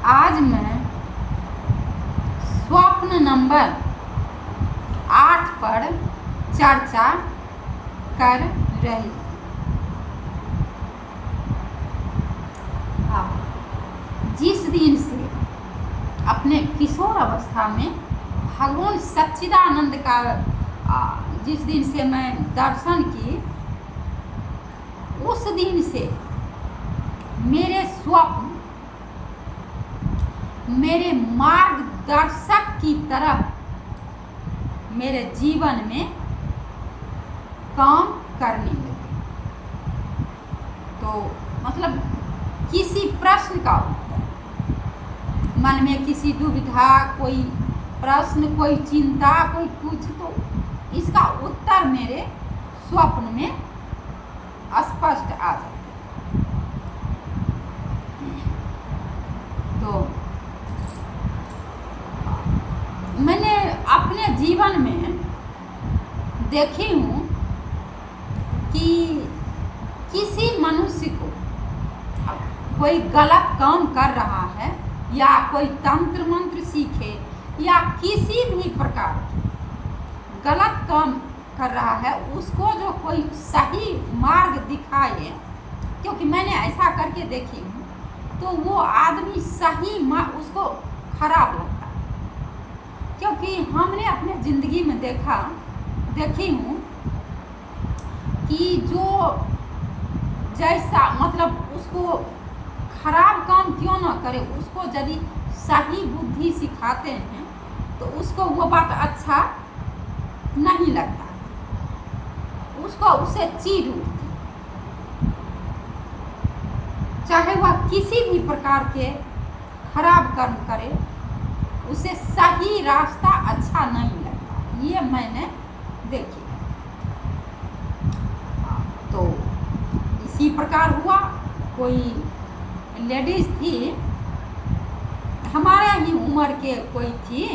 आज मैं स्वप्न नंबर 8 पर चर्चा कर रही। जिस दिन से अपने किशोर अवस्था में भगवान सच्चिदानंद का जिस दिन से मैं दर्शन की, उस दिन से मेरे स्वप्न मेरे मार्गदर्शक की तरह मेरे जीवन में काम करने लगे। तो मतलब किसी प्रश्न का उत्तर, मन में किसी दुविधा, कोई प्रश्न, कोई चिंता, कोई कुछ, तो इसका उत्तर मेरे स्वप्न में स्पष्ट आ जाता। तो मैंने अपने जीवन में देखी हूँ कि किसी मनुष्य को कोई गलत काम कर रहा है या कोई तंत्र मंत्र सीखे या किसी भी प्रकार की गलत काम कर रहा है, उसको जो कोई सही मार्ग दिखाए, क्योंकि मैंने ऐसा करके देखी हूँ, तो वो आदमी सही मार्ग उसको खराब लगता है। क्योंकि हमने अपने ज़िंदगी में देखी हूँ कि जो जैसा मतलब उसको खराब काम क्यों ना करे, उसको यदि सही बुद्धि सिखाते हैं तो उसको वो बात अच्छा नहीं लगता, उसको उससे चीड़ उठती। चाहे वह किसी भी प्रकार के खराब कर्म करे, उसे सही रास्ता अच्छा नहीं लगता। ये मैंने देखी। तो इसी प्रकार हुआ, कोई लेडीज थी, हमारे ही उम्र के कोई थी,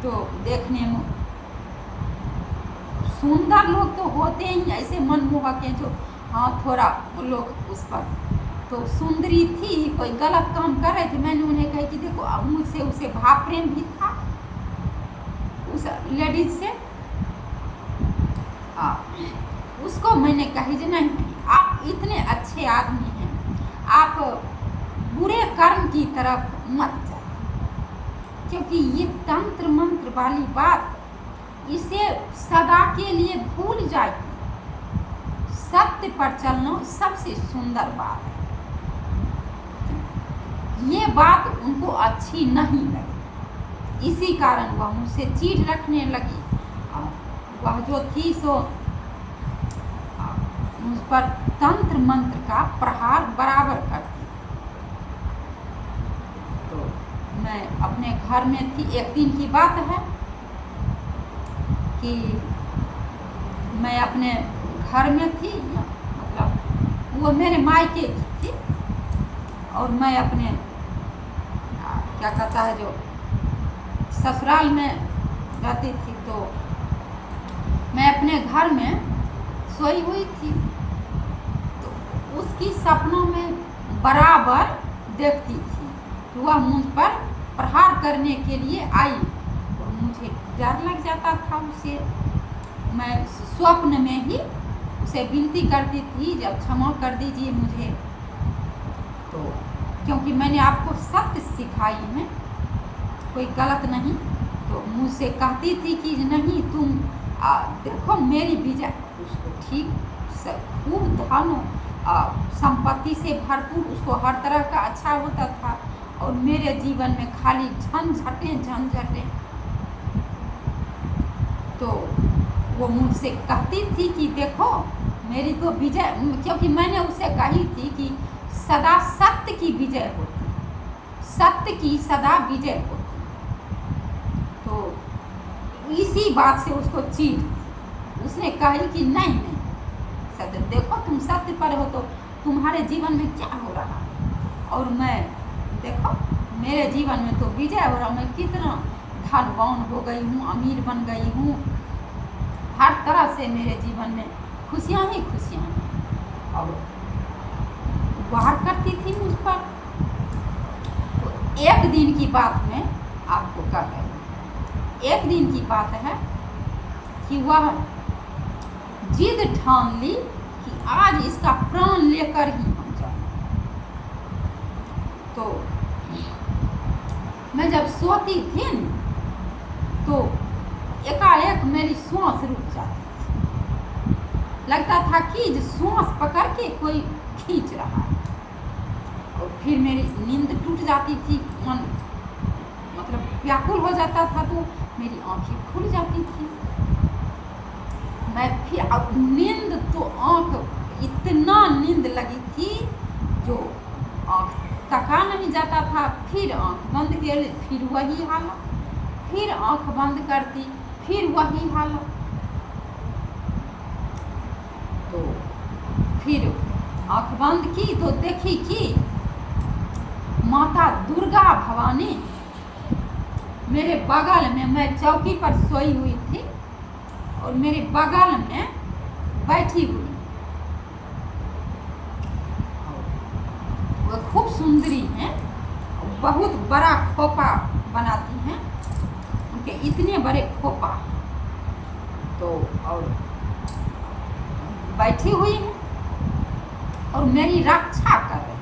तो देखने में सुंदर लोग तो होते ही ऐसे मनमोहक हैं, जो थोड़ा लोग उस पर, तो सुंदरी थी, कोई गलत काम कर रहे थे। मैंने उन्हें कहा कि देखो, अब मुझसे उसे भाव प्रेम भी था उस लेडीज से। उसको मैंने कही कि नहीं, आप इतने अच्छे आदमी हैं, आप बुरे कर्म की तरफ मत जाइए, क्योंकि ये तंत्र मंत्र वाली बात इसे सदा के लिए भूल जाइए। सत्य पर चलना सबसे सुंदर बात है। ये बात उनको अच्छी नहीं लगी, इसी कारण वह मुझसे चीढ़ रखने लगी। वह जो थी सो मुझ पर तंत्र मंत्र का प्रहार बराबर करती। तो मैं अपने घर में थी, एक दिन की बात है कि मैं अपने घर में थी, मतलब वो मेरे मायके की थी, और मैं अपने क्या कहता है जो ससुराल में रहती थी, तो मैं अपने घर में सोई हुई थी। तो उसकी सपनों में बराबर देखती थी, वह मुझ पर प्रहार करने के लिए आई, और मुझे डर लग जाता था उसे। मैं स्वप्न में ही उसे विनती करती थी, जब क्षमा कर दीजिए मुझे, तो क्योंकि मैंने आपको सत्य सिखाई है, कोई गलत नहीं। तो मुझसे कहती थी कि नहीं, तुम देखो मेरी विजय, उसको ठीक खूब धन संपत्ति से भरपूर, उसको हर तरह का अच्छा होता था, और मेरे जीवन में खाली झंझटें। तो वो मुझसे कहती थी कि देखो मेरी तो विजय, क्योंकि मैंने उसे कही थी कि सदा सत्य की विजय होती, सत्य की सदा विजय होती। तो इसी बात से उसको चीढ़, उसने कही कि नहीं सत्य, देखो तुम सत्य पर हो तो तुम्हारे जीवन में क्या हो रहा है, और मैं देखो मेरे जीवन में तो विजय हो रहा, मैं कितना धनवान हो गई हूँ, अमीर बन गई हूँ, हर तरह से मेरे जीवन में खुशियाँ ही खुशियाँ हैं। और वार करती थी मुझ पर, तो एक दिन की बात मैं आपको कर रही हूँ। एक दिन की बात है कि वह जिद ठान ली कि आज इसका प्राण लेकर ही हम जाएं। तो मैं जब सोती थी तो एकाएक मेरी सांस रुक जाती थी। लगता था कि सांस पकड़ के कोई खींच रहा है, और फिर मेरी नींद टूट जाती थी, मन मतलब व्याकुल हो जाता था, तो मेरी आंखें खुल जाती थी। मैं फिर अब नींद तो आंख इतना नींद लगी थी जो आंख तका नहीं जाता था। फिर आंख बंद कर, फिर वही हालत, फिर आंख बंद करती, फिर वही हालत। तो फिर आंख बंद की तो देखी कि माता दुर्गा भवानी मेरे बगल में, मैं चौकी पर सोई हुई थी और मेरे बगल में बैठी हुई। वो खूब सुंदरी हैं, बहुत बड़ा खोपा बनाती हैं, उनके इतने बड़े खोपा। तो और बैठी हुई हैं और मेरी रक्षा कर रही।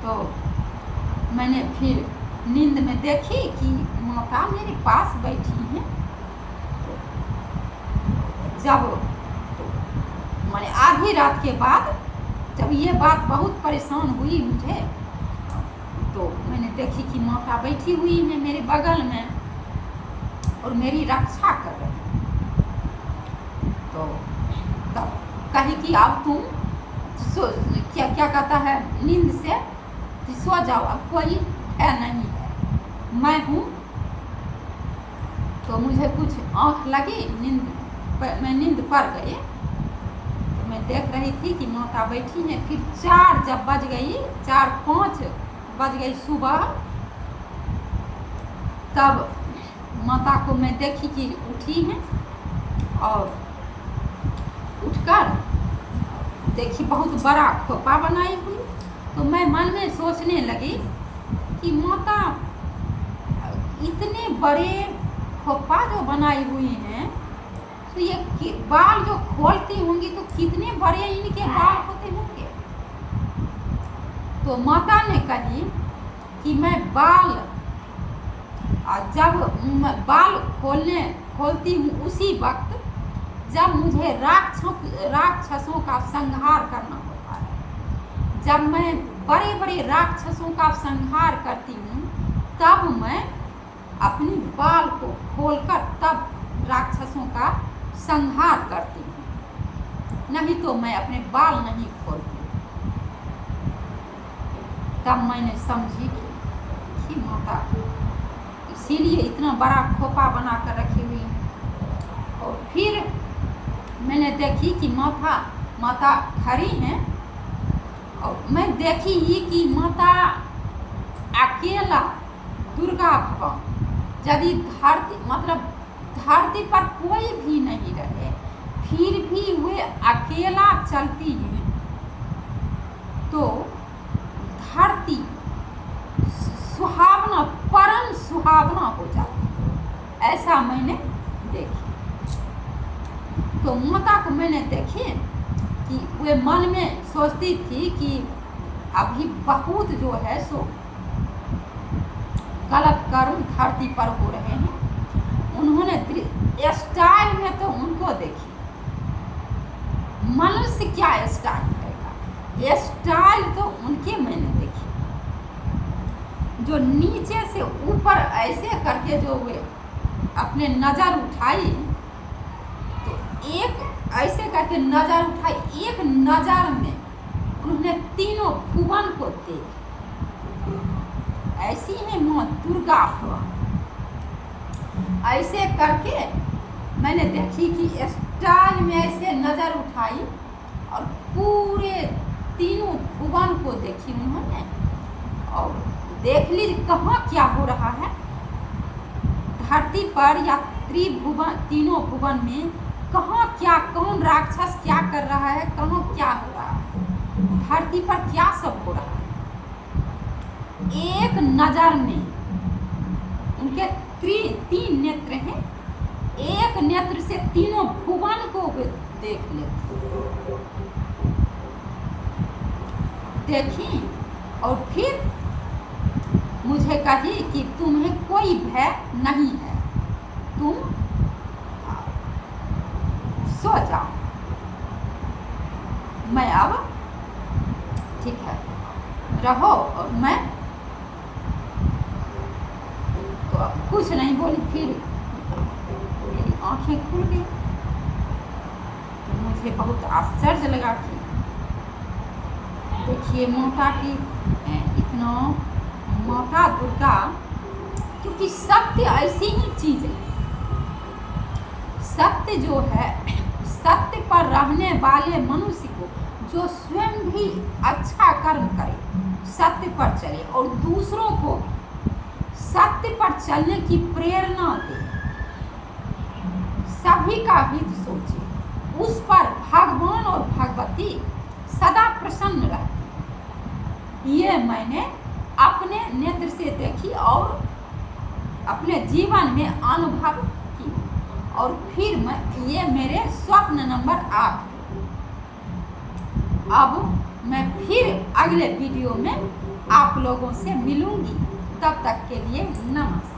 तो मैंने फिर नींद में देखी कि माता मेरे पास बैठी हैं। तो जब तो मैंने आधी रात के बाद जब ये बात बहुत परेशान हुई मुझे, तो मैंने देखी कि माता बैठी हुई है मेरे बगल में और मेरी रक्षा कर रही। तो तब कही कि अब तुम क्या कहता है, नींद से सो जाओ, अब कोई है नहीं है, मैं हूँ। तो मुझे कुछ आँख लगी, मैं नींद पड़ गई। तो मैं देख रही थी कि माता बैठी है। फिर 4 जब बज गई, 4-5 बज गई सुबह, तब माता को मैं देखी कि उठी हैं और उठकर देखी बहुत बड़ा खोपा बनाई हुई। तो मैं मन में सोचने लगी कि माता इतने बड़े खोपा जो बनाई हुई हैं, तो ये बाल जो खोलती होंगी तो कितने बड़े इनके बाल होते होंगे। तो माता ने कही कि मैं बाल, जब मैं बाल खोलती हूँ उसी वक्त जब मुझे राक्षसों का संहार करना होता है। जब मैं बड़े बड़े राक्षसों का संहार करती हूँ तब मैं अपनी बाल को खोलकर तब राक्षसों का संहार करती हूँ, नहीं तो मैं अपने बाल नहीं खोलती। तब मैंने समझी कि माता इसीलिए इतना बड़ा खोपा बना कर रखी हुई है। और फिर मैंने देखी कि माता खड़ी हैं, और मैं देखी ही कि माता अकेला दुर्गा भगवान, यदि धरती पर कोई भी नहीं रहे फिर भी वे अकेला चलती हैं तो धरती सुहावना, परम सुहावना हो जाती। ऐसा मैंने देखी। तो माता को मैंने देखे कि वे मन में सोचती थी कि अभी बहुत जो है सो गलत कर्म धरती पर हो रहे हैं। उन्होंने स्टाइल में तो उनको देखी, मनुष्य क्या स्टाइल करेगा, स्टाइल तो उनके मैंने देखी। जो नीचे से ऊपर ऐसे करके जो वे अपने नज़र उठाई, तो एक ऐसे करके नज़र उठाई, एक नज़र में उन्होंने तीनों भुवन को देखा। ऐसी है माँ दुर्गा भगवान। ऐसे करके मैंने देखी कि स्टाइल में ऐसे नज़र उठाई और पूरे तीनों भुवन को देखी उन्होंने, और देख लीजिए कहाँ क्या हो रहा है धरती पर या त्रिभुवन, तीनों भुवन में कहाँ क्या, कौन राक्षस क्या कर रहा है, कहाँ क्या हो रहा है, धरती पर क्या सब हो रहा है। एक नजर में उनके तीन नेत्र हैं, एक नेत्र से तीनों भुवन को देख लेते। देखी और फिर मुझे कही कि तुम्हें कोई भय नहीं है, तुम सो जाओ। मैं अब ठीक है रहो, और मैं तो अब कुछ नहीं बोली। फिर मेरी आंखें खुल गई तो मुझे बहुत आश्चर्य लगा कि देखिए मोटा की इतना मोटा दुर्गा, क्योंकि सत्य ऐसी ही चीज है। सत्य जो है, सत्य पर रहने वाले मनुष्य को जो स्वयं भी अच्छा कर्म करे, सत्य पर चले और दूसरों को सत्य पर चलने की प्रेरणा दे, सभी का हित सोचे, उस पर भगवान और भगवती सदा प्रसन्न रहती। ये मैंने अपने नेत्र से देखी और अपने जीवन में अनुभव की। और फिर ये मेरे स्वप्न नंबर 8। अब मैं फिर अगले वीडियो में आप लोगों से मिलूंगी। तब तक के लिए नमस्कार।